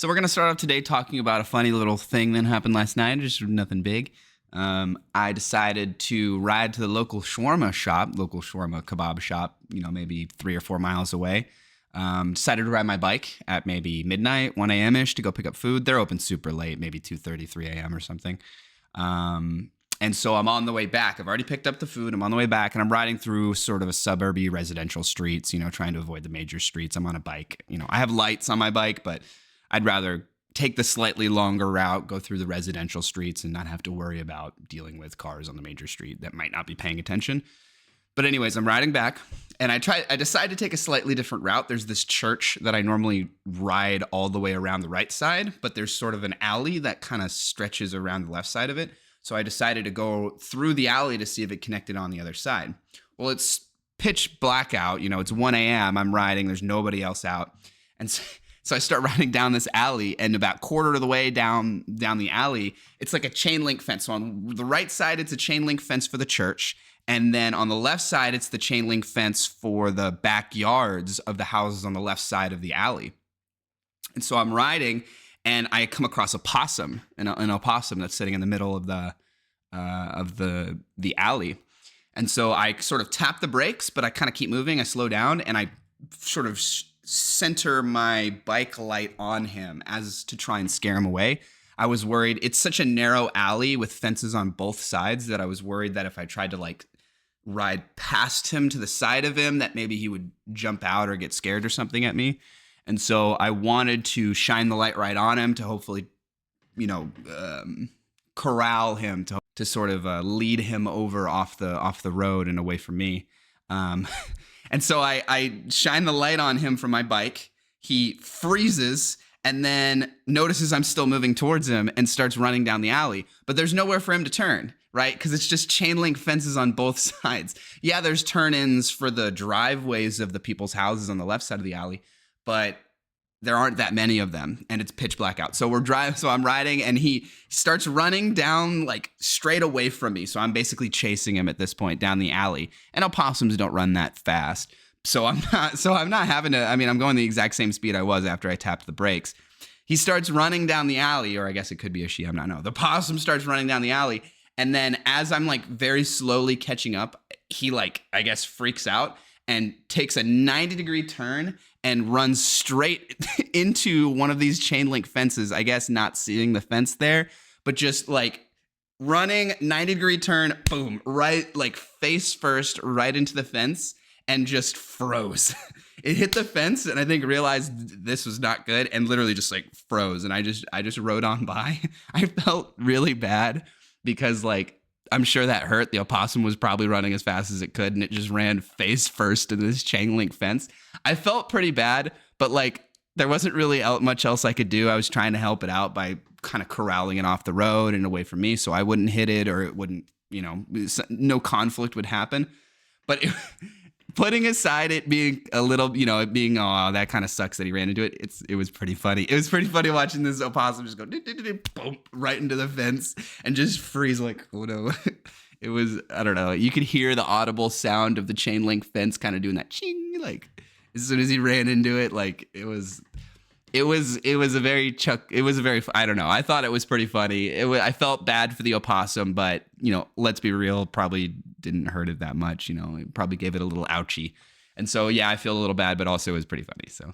So we're going to start off today talking about a funny little thing that happened last night, just nothing big. I decided to ride to the local shawarma kebab shop, maybe 3 or 4 miles away. Decided to ride my bike at maybe midnight, 1 a.m.-ish to go pick up food. They're open super late, maybe 2:30, 3 a.m. or something. And so I'm on the way back. I've already picked up the food. I'm on the way back, and I'm riding through sort of a suburby residential streets, trying to avoid the major streets. I'm on a bike. I have lights on my bike, but I'd rather take the slightly longer route, go through the residential streets, and not have to worry about dealing with cars on the major street that might not be paying attention. But anyways, I'm riding back, and I decided to take a slightly different route. There's this church that I normally ride all the way around the right side, but there's sort of an alley that kind of stretches around the left side of it. So I decided to go through the alley to see if it connected on the other side. Well, it's pitch black out. It's 1 a.m. I'm riding. There's nobody else out. And so I start riding down this alley, and about quarter of the way down the alley, it's like a chain link fence. So on the right side, it's a chain link fence for the church. And then on the left side, it's the chain link fence for the backyards of the houses on the left side of the alley. And so I'm riding, and I come across an opossum that's sitting in the middle of the alley. And so I sort of tap the brakes, but I kind of keep moving. I slow down, and I sort of center my bike light on him as to try and scare him away. I was worried. It's such a narrow alley with fences on both sides that I was worried that if I tried to ride past him to the side of him, that maybe he would jump out or get scared or something at me. And so I wanted to shine the light right on him to hopefully, corral him to sort of lead him over off the road and away from me. And so I shine the light on him from my bike. He freezes and then notices I'm still moving towards him and starts running down the alley. But there's nowhere for him to turn, right? Because it's just chain link fences on both sides. Yeah, there's turn-ins for the driveways of the people's houses on the left side of the alley, but there aren't that many of them, and it's pitch black out. So I'm riding, and he starts running down straight away from me. So I'm basically chasing him at this point down the alley. And opossums don't run that fast. So I'm not having to, I'm going the exact same speed I was after I tapped the brakes. He starts running down the alley, or I guess it could be a she, I'm not know. The possum starts running down the alley, and then as I'm very slowly catching up, he I guess freaks out and takes a 90-degree turn and runs straight into one of these chain link fences. I guess not seeing the fence there, but just running 90-degree turn, boom, right, face first right into the fence, and just froze. It hit the fence, and I think realized this was not good, and literally just froze. And I just rode on by. I felt really bad because I'm sure that hurt. The opossum was probably running as fast as it could, and it just ran face first into this chain link fence. I felt pretty bad, but there wasn't really much else I could do. I was trying to help it out by kind of corralling it off the road and away from me so I wouldn't hit it, or it wouldn't, no conflict would happen. But putting aside it being a little, it being, oh, that kind of sucks that he ran into it. It was pretty funny. It was pretty funny watching this opossum just go boom, right into the fence and just freeze oh no. It was, I don't know. You could hear the audible sound of the chain link fence kind of doing that ching, as soon as he ran into it. It was a very, I don't know. I thought it was pretty funny. I felt bad for the opossum, but, let's be real, probably didn't hurt it that much. It probably gave it a little ouchie. And so, yeah, I feel a little bad, but also it was pretty funny. So